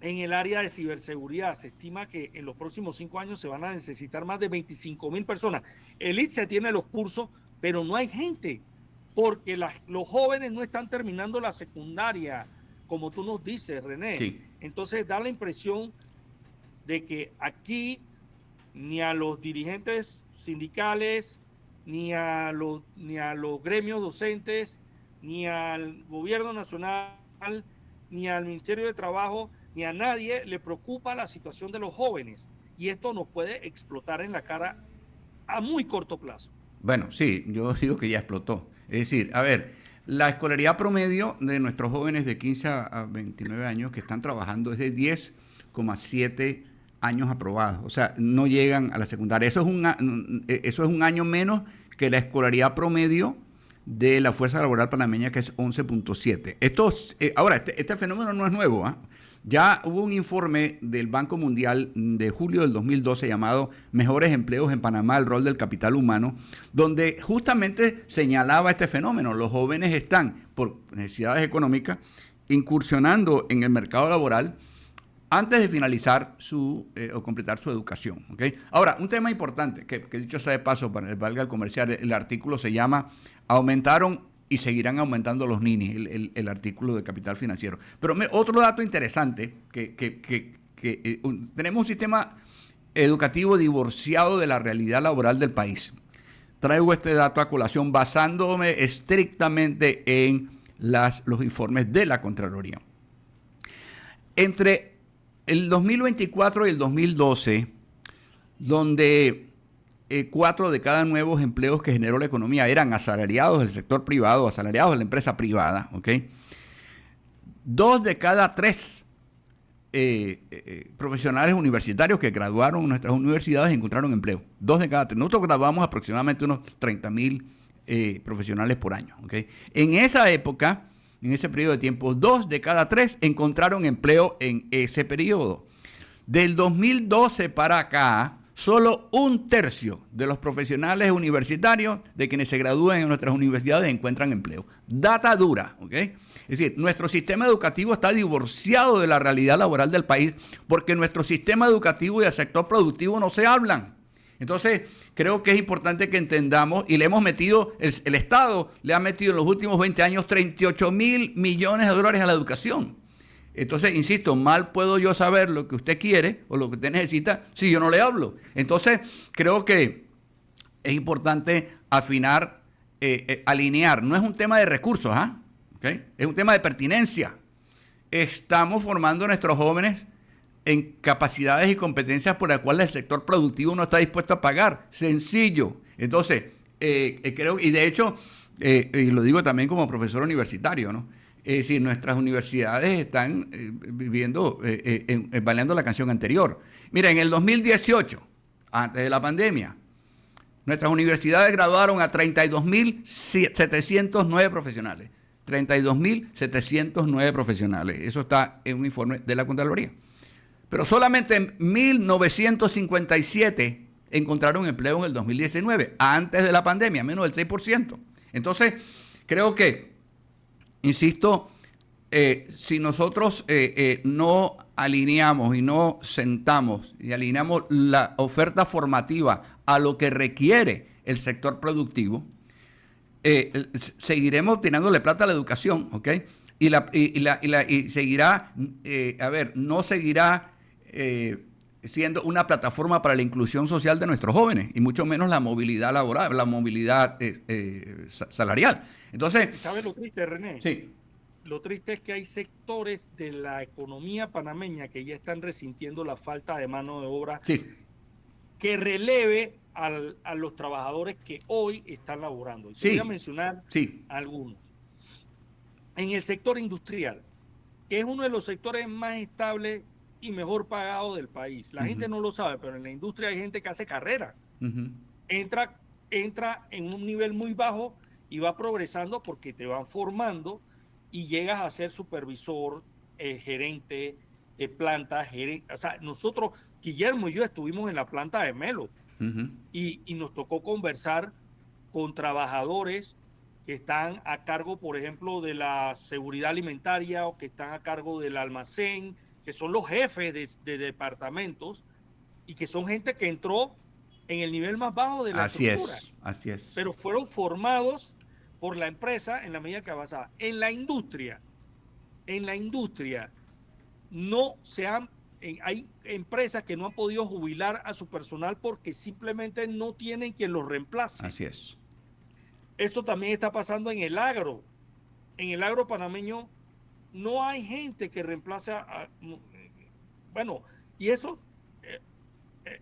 en el área de ciberseguridad se estima que en los próximos 5 años se van a necesitar más de 25,000 personas. El ICSE tiene los cursos, pero no hay gente, porque los jóvenes no están terminando la secundaria, como tú nos dices, René. Sí. Entonces da la impresión de que aquí ni a los dirigentes sindicales, ni a los gremios docentes, ni al gobierno nacional, ni al Ministerio de Trabajo, ni a nadie le preocupa la situación de los jóvenes. Y esto nos puede explotar en la cara a muy corto plazo. Bueno, sí, yo digo que ya explotó. Es decir, a ver, la escolaridad promedio de nuestros jóvenes de 15 a 29 años que están trabajando es de 10,7 años aprobados. O sea, no llegan a la secundaria. Eso es un año menos que la escolaridad promedio de la fuerza laboral panameña, que es 11,7. Ahora, este fenómeno no es nuevo, ¿eh? Ya hubo un informe del Banco Mundial de julio del 2012 llamado Mejores Empleos en Panamá, el rol del capital humano, donde justamente señalaba este fenómeno. Los jóvenes están, por necesidades económicas, incursionando en el mercado laboral antes de finalizar o completar su educación. ¿Okay? Ahora, un tema importante, que dicho sea de paso, para valga el comercial, el artículo se llama Aumentaron y seguirán aumentando los ninis, el artículo de Capital Financiero. Pero otro dato interesante, tenemos un sistema educativo divorciado de la realidad laboral del país. Traigo este dato a colación basándome estrictamente en los informes de la Contraloría. Entre el 2024 y el 2012, donde 4 de cada nuevos empleos que generó la economía eran asalariados del sector privado, asalariados de la empresa privada, ¿ok? 2 de cada 3 profesionales universitarios que graduaron en nuestras universidades y encontraron empleo. 2 de cada 3. Nosotros graduamos aproximadamente unos 30,000 profesionales por año. ¿Okay? En esa época, en ese periodo de tiempo, 2 de cada 3 encontraron empleo en ese periodo. Del 2012 para acá, solo 1/3 de los profesionales universitarios de quienes se gradúan en nuestras universidades encuentran empleo. Data dura, ¿ok? Es decir, nuestro sistema educativo está divorciado de la realidad laboral del país porque nuestro sistema educativo y el sector productivo no se hablan. Entonces, creo que es importante que entendamos, y le hemos metido, el Estado le ha metido en los últimos 20 años 38,000 millones de dólares a la educación. Entonces, insisto, mal puedo yo saber lo que usted quiere o lo que usted necesita si yo no le hablo. Entonces, creo que es importante afinar, alinear. No es un tema de recursos, ¿ah? ¿Okay? Es un tema de pertinencia. Estamos formando a nuestros jóvenes en capacidades y competencias por las cuales el sector productivo no está dispuesto a pagar. Sencillo. Entonces, creo, y de hecho, y lo digo también como profesor universitario, ¿no? Es decir, nuestras universidades están bailando la canción anterior. Mira, en el 2018, antes de la pandemia, nuestras universidades graduaron a 32,709 profesionales. 32,709 profesionales. Eso está en un informe de la Contraloría. Pero solamente 1,957 encontraron empleo en el 2019, antes de la pandemia, menos del 6%. Entonces, creo que, insisto, si nosotros no alineamos y no sentamos y alineamos la oferta formativa a lo que requiere el sector productivo, seguiremos tirándole plata a la educación, ¿ok? Y seguirá, no seguirá siendo una plataforma para la inclusión social de nuestros jóvenes y mucho menos la movilidad laboral, la movilidad salarial. Entonces, ¿sabes lo triste, René? Sí. Lo triste es que hay sectores de la economía panameña que ya están resintiendo la falta de mano de obra que releve a los trabajadores que hoy están laborando. Voy a mencionar algunos. En el sector industrial, que es uno de los sectores más estables y mejor pagados del país. La gente no lo sabe, pero en la industria hay gente que hace carrera. Entra en un nivel muy bajo y va progresando porque te van formando y llegas a ser supervisor, gerente de planta, gerente. O sea, nosotros, Guillermo y yo estuvimos en la planta de Melo y nos tocó conversar con trabajadores que están a cargo, por ejemplo, de la seguridad alimentaria o que están a cargo del almacén, que son los jefes de departamentos y que son gente que entró en el nivel más bajo de la estructura. Así es. Pero fueron formados por la empresa en la medida que avanzaba. En la industria no se han, hay empresas que no han podido jubilar a su personal porque simplemente no tienen quien los reemplace. Así es. Eso también está pasando en el agro. En el agro panameño no hay gente que reemplace bueno, y eso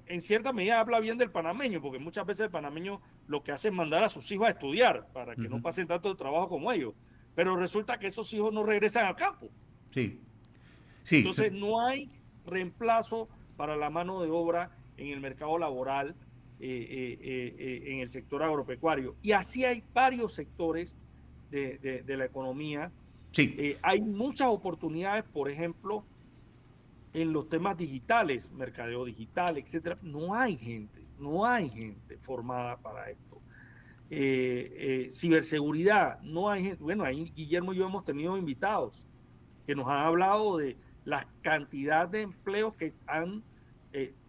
en cierta medida habla bien del panameño, porque muchas veces el panameño lo que hace es mandar a sus hijos a estudiar para que no pasen tanto de trabajo como ellos. Pero resulta que esos hijos no regresan al campo. Sí. Entonces no hay reemplazo para la mano de obra en el mercado laboral, en el sector agropecuario. Y así hay varios sectores de la economía. Hay muchas oportunidades, por ejemplo, en los temas digitales, mercadeo digital, etcétera. No hay gente formada para esto. Ciberseguridad, no hay gente. Bueno, ahí Guillermo y yo hemos tenido invitados que nos han hablado de la cantidad de empleos que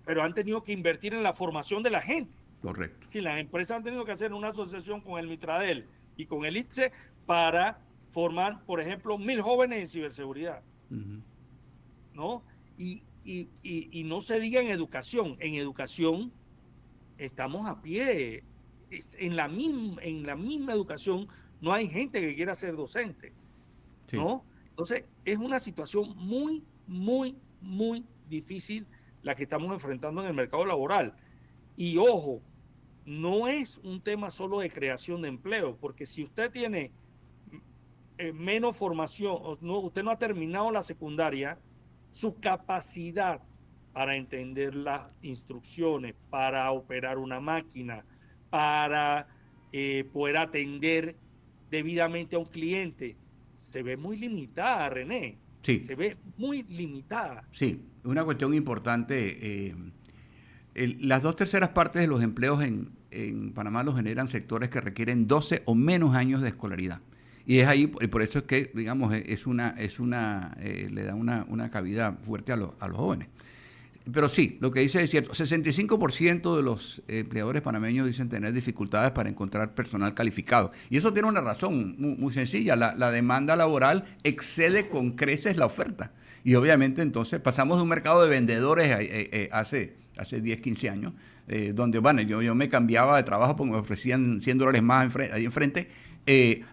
pero han tenido que invertir en la formación de la gente. Correcto. Sí, las empresas han tenido que hacer una asociación con el Mitradel y con el ITSE para formar, por ejemplo, 1,000 jóvenes en ciberseguridad. ¿No? Y no se diga en educación. En educación estamos a pie. En la misma educación no hay gente que quiera ser docente. ¿No? Entonces, es una situación muy, muy, muy difícil la que estamos enfrentando en el mercado laboral. Y ojo, no es un tema solo de creación de empleo, porque si usted tiene menos formación, usted no ha terminado la secundaria, su capacidad para entender las instrucciones, para operar una máquina, para poder atender debidamente a un cliente, se ve muy limitada, René. Sí. Se ve muy limitada. Sí, una cuestión importante. Las 2/3 partes de los empleos en Panamá los generan sectores que requieren 12 o menos años de escolaridad. Y es ahí, por eso es que, digamos, le da una cabida fuerte a los jóvenes. Pero sí, lo que dice es cierto. 65% de los empleadores panameños dicen tener dificultades para encontrar personal calificado. Y eso tiene una razón muy sencilla. La demanda laboral excede con creces la oferta. Y obviamente entonces pasamos de un mercado de vendedores hace 10, 15 años, donde bueno, yo me cambiaba de trabajo porque me ofrecían $100 más ahí enfrente,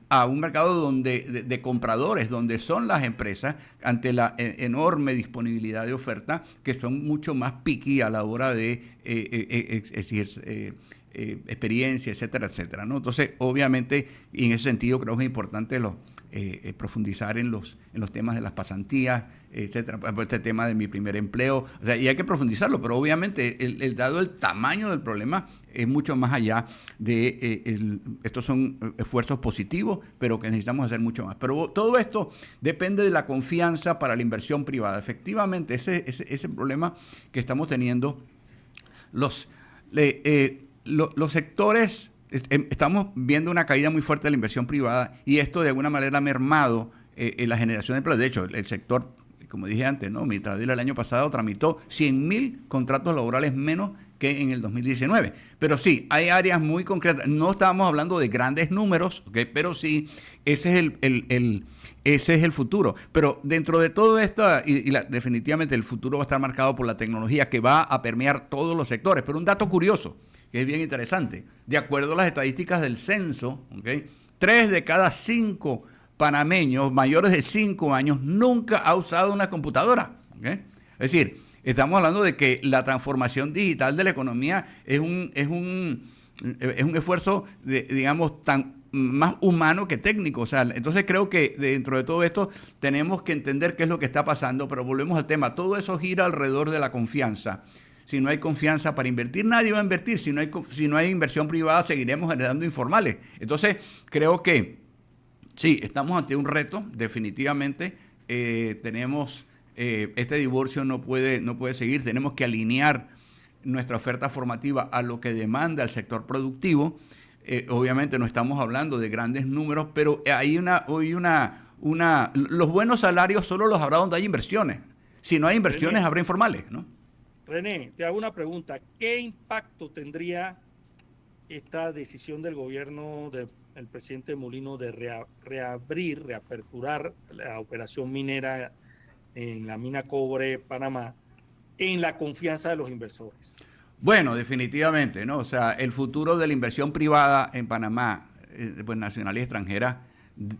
a un mercado de compradores, donde son las empresas ante la enorme disponibilidad de oferta, que son mucho más picky a la hora de exigir experiencia, etcétera, etcétera, ¿no? Entonces, obviamente, y en ese sentido creo que es importante profundizar en los temas de las pasantías, etcétera. Por ejemplo, este tema de mi primer empleo, o sea, y hay que profundizarlo, pero obviamente dado el tamaño del problema es mucho más allá de estos son esfuerzos positivos, pero que necesitamos hacer mucho más. Pero todo esto depende de la confianza para la inversión privada. Efectivamente, ese problema que estamos teniendo, los sectores. Estamos viendo una caída muy fuerte de la inversión privada y esto de alguna manera ha mermado en la generación de empleo. De hecho, el sector, como dije antes, ¿no? Mitradil el año pasado tramitó 100.000 contratos laborales menos que en el 2019. Pero sí, hay áreas muy concretas. No estábamos hablando de grandes números, ¿okay? Pero sí, ese es el futuro. Pero dentro de todo esto, definitivamente el futuro va a estar marcado por la tecnología que va a permear todos los sectores. Pero un dato curioso, que es bien interesante. De acuerdo a las estadísticas del censo, ¿okay? 3 de cada 5 panameños mayores de 5 años nunca ha usado una computadora, ¿okay? Es decir, estamos hablando de que la transformación digital de la economía es un esfuerzo, digamos, tan más humano que técnico. O sea, entonces creo que dentro de todo esto tenemos que entender qué es lo que está pasando, pero volvemos al tema. Todo eso gira alrededor de la confianza. Si no hay confianza para invertir, nadie va a invertir. Si no hay inversión privada, seguiremos generando informales. Entonces, creo que sí, estamos ante un reto, definitivamente. Tenemos este divorcio no puede seguir. Tenemos que alinear nuestra oferta formativa a lo que demanda el sector productivo. Obviamente no estamos hablando de grandes números, pero los buenos salarios solo los habrá donde hay inversiones. Si no hay inversiones, habrá informales, ¿no? René, te hago una pregunta. ¿Qué impacto tendría esta decisión del gobierno del presidente Molino de reaperturar la operación minera en la mina Cobre Panamá en la confianza de los inversores? Bueno, definitivamente, ¿no? O sea, el futuro de la inversión privada en Panamá, pues nacional y extranjera,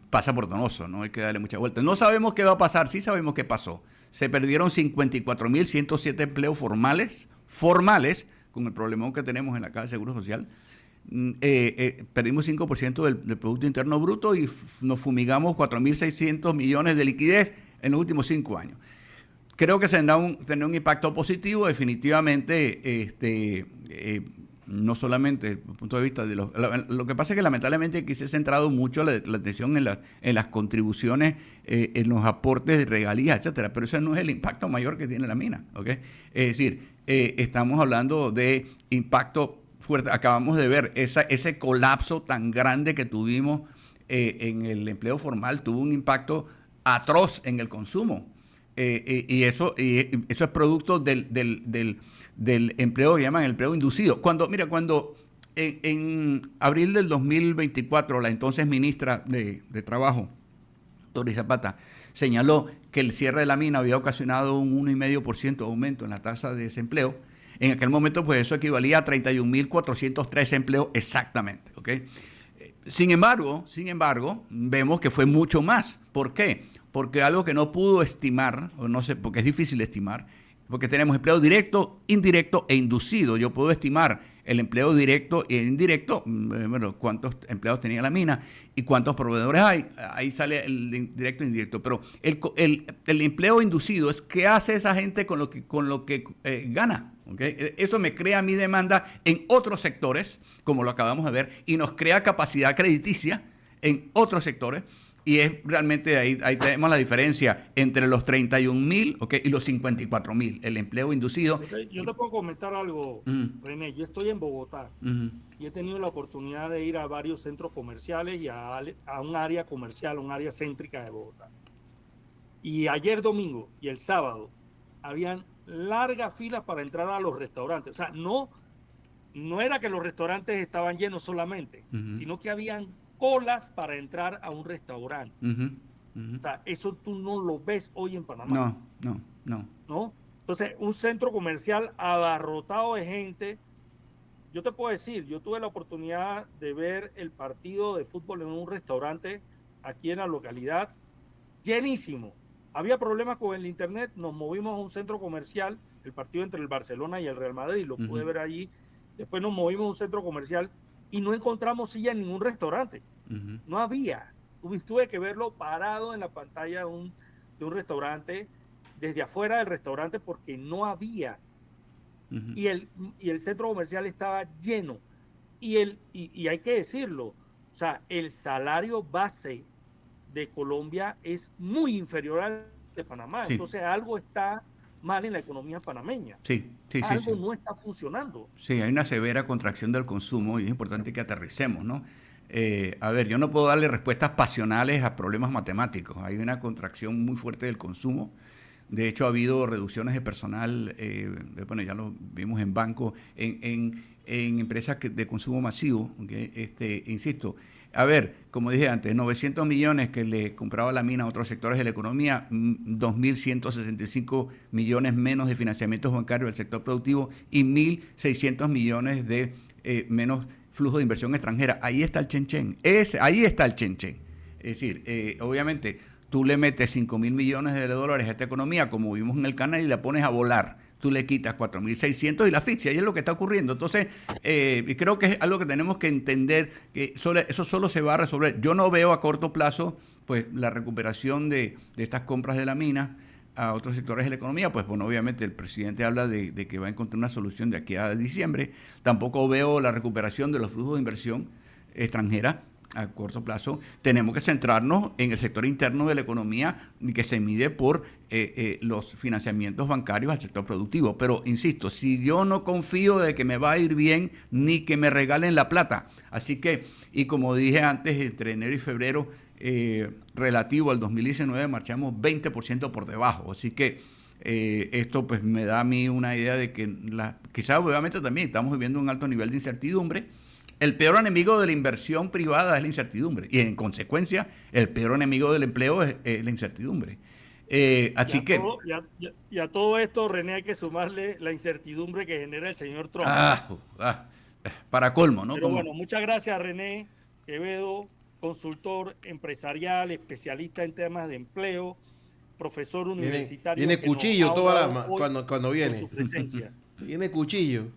pasa por Donoso, ¿no? Hay que darle mucha vuelta. No sabemos qué va a pasar, sí sabemos qué pasó. Se perdieron 54.107 empleos formales, con el problemón que tenemos en la Caja de Seguro Social. Perdimos 5% del Producto Interno Bruto y nos fumigamos 4.600 millones de liquidez en los últimos 5 años. Creo que se tendrá un impacto positivo, definitivamente, no solamente desde el punto de vista de lo que pasa es que lamentablemente aquí se ha centrado mucho la atención en las contribuciones, en los aportes de regalías, etcétera, pero ese no es el impacto mayor que tiene la mina, ¿okay? Es decir, estamos hablando de impacto fuerte. Acabamos de ver ese colapso tan grande que tuvimos en el empleo formal, tuvo un impacto atroz en el consumo. Y eso es producto del empleo que llaman el empleo inducido. Cuando en abril del 2024 la entonces ministra de Trabajo, Tori Zapata, señaló que el cierre de la mina había ocasionado un 1,5% de aumento en la tasa de desempleo, en aquel momento pues eso equivalía a 31.403 empleos exactamente, ¿okay? Sin embargo, vemos que fue mucho más. ¿Por qué? Porque algo que no pudo estimar, o no sé, porque es difícil de estimar, porque tenemos empleo directo, indirecto e inducido. Yo puedo estimar el empleo directo e indirecto, bueno, cuántos empleados tenía la mina y cuántos proveedores hay. Ahí sale el directo e indirecto. Pero el empleo inducido es qué hace esa gente con lo que gana. ¿Okay? Eso me crea mi demanda en otros sectores, como lo acabamos de ver, y nos crea capacidad crediticia en otros sectores. Y es realmente ahí tenemos la diferencia entre los 31.000, ¿okay? Y los 54.000, el empleo inducido. Yo te puedo comentar algo, René. Yo estoy en Bogotá y he tenido la oportunidad de ir a varios centros comerciales y a un área comercial, un área céntrica de Bogotá. Y ayer domingo y el sábado habían largas filas para entrar a los restaurantes. O sea, no era que los restaurantes estaban llenos solamente, sino que habían colas para entrar a un restaurante. O sea, eso tú no lo ves hoy en Panamá. No. Entonces, un centro comercial abarrotado de gente. Yo te puedo decir, yo tuve la oportunidad de ver el partido de fútbol en un restaurante aquí en la localidad, llenísimo. Había problemas con el internet, nos movimos a un centro comercial, el partido entre el Barcelona y el Real Madrid, lo pude ver allí. Después nos movimos a un centro comercial y no encontramos silla en ningún restaurante. No había. Tuve que verlo parado en la pantalla de un restaurante, desde afuera del restaurante, porque no había. Y el centro comercial estaba lleno. Y hay que decirlo, o sea, el salario base de Colombia es muy inferior al de Panamá. Sí. Entonces algo está mal en la economía panameña. Algo no está funcionando. Sí, hay una severa contracción del consumo y es importante que aterricemos, ¿no? A ver, yo no puedo darle respuestas pasionales a problemas matemáticos. Hay una contracción muy fuerte del consumo. De hecho, ha habido reducciones de personal, bueno, ya lo vimos en bancos, en empresas de consumo masivo. ¿Okay? Insisto, a ver, como dije antes, 900 millones que le compraba la mina a otros sectores de la economía, 2.165 millones menos de financiamientos bancarios del sector productivo y 1.600 millones de menos flujo de inversión extranjera. Ahí está el chen-chen. Ahí está el chen-chen. Es decir, obviamente, tú le metes 5.000 millones de dólares a esta economía, como vimos en el canal, y la pones a volar. Tú le quitas 4.600 y la asfixia, y es lo que está ocurriendo. Entonces, creo que es algo que tenemos que entender, que eso solo se va a resolver. Yo no veo a corto plazo pues la recuperación de estas compras de la mina a otros sectores de la economía. Pues bueno, obviamente el presidente habla de que va a encontrar una solución de aquí a diciembre. Tampoco veo la recuperación de los flujos de inversión extranjera a corto plazo. Tenemos que centrarnos en el sector interno de la economía que se mide por los financiamientos bancarios al sector productivo. Pero insisto, si yo no confío de que me va a ir bien ni que me regalen la plata. Así que, y como dije antes, entre enero y febrero relativo al 2019 marchamos 20% por debajo. Así que esto pues me da a mí una idea de que quizás obviamente también estamos viviendo un alto nivel de incertidumbre. El peor enemigo de la inversión privada es la incertidumbre y en consecuencia el peor enemigo del empleo es la incertidumbre. Y a todo esto, René, hay que sumarle la incertidumbre que genera el señor Trump. Para colmo, ¿no? Pero bueno, muchas gracias, René Quevedo, consultor empresarial, especialista en temas de empleo, profesor universitario. Viene cuchillo cuando viene. Con su presencia. Viene cuchillo.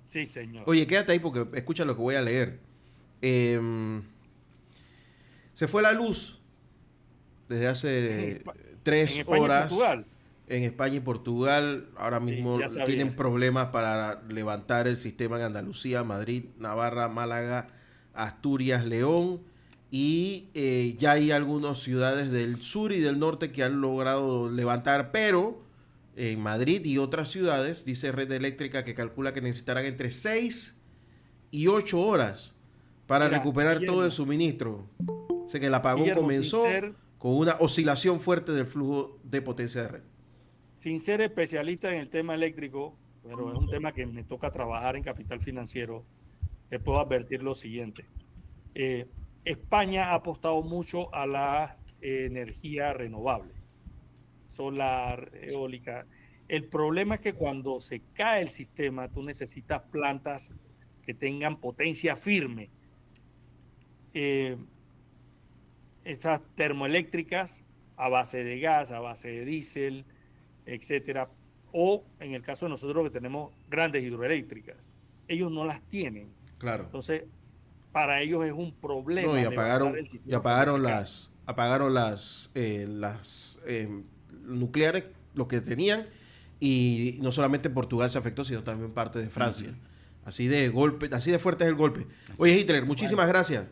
Sí, señor. Oye, quédate ahí porque escucha lo que voy a leer. Se fue la luz desde hace 3 horas. En España y Portugal. Ahora mismo tienen problemas para levantar el sistema en Andalucía, Madrid, Navarra, Málaga, Asturias, León. Y ya hay algunas ciudades del sur y del norte que han logrado levantar, pero en Madrid y otras ciudades, dice Red Eléctrica, que calcula que necesitarán entre 6 y 8 horas para recuperar todo el suministro. O sea que el apagón comenzó con una oscilación fuerte del flujo de potencia de red. Sin ser especialista en el tema eléctrico, pero es un tema que me toca trabajar en Capital Financiero, te puedo advertir lo siguiente. España ha apostado mucho a la energía renovable, solar, eólica. El problema es que cuando se cae el sistema, tú necesitas plantas que tengan potencia firme. Esas termoeléctricas a base de gas, a base de diésel, etcétera. O en el caso de nosotros que tenemos grandes hidroeléctricas. ellos no las tienen. Claro. Entonces, para ellos es un problema. No, y apagaron las nucleares, lo que tenían, y no solamente Portugal se afectó, sino también parte de Francia. Así de golpe, así de fuerte es el golpe. Oye, Hitler, muchísimas gracias.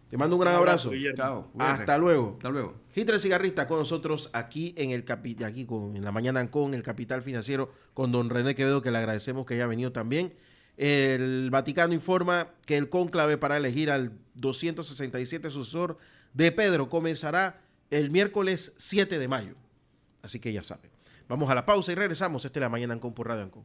Te mando un gran abrazo. Chao, Hasta luego. Hasta luego. Hitler Cigarrista con nosotros aquí en en la mañana con el Capital Financiero con don René Quevedo, que le agradecemos que haya venido también. El Vaticano informa que el cónclave para elegir al 267 sucesor de Pedro comenzará el miércoles 7 de mayo. Así que ya saben. Vamos a la pausa y regresamos. Esta es la mañana en por Radio Ancon.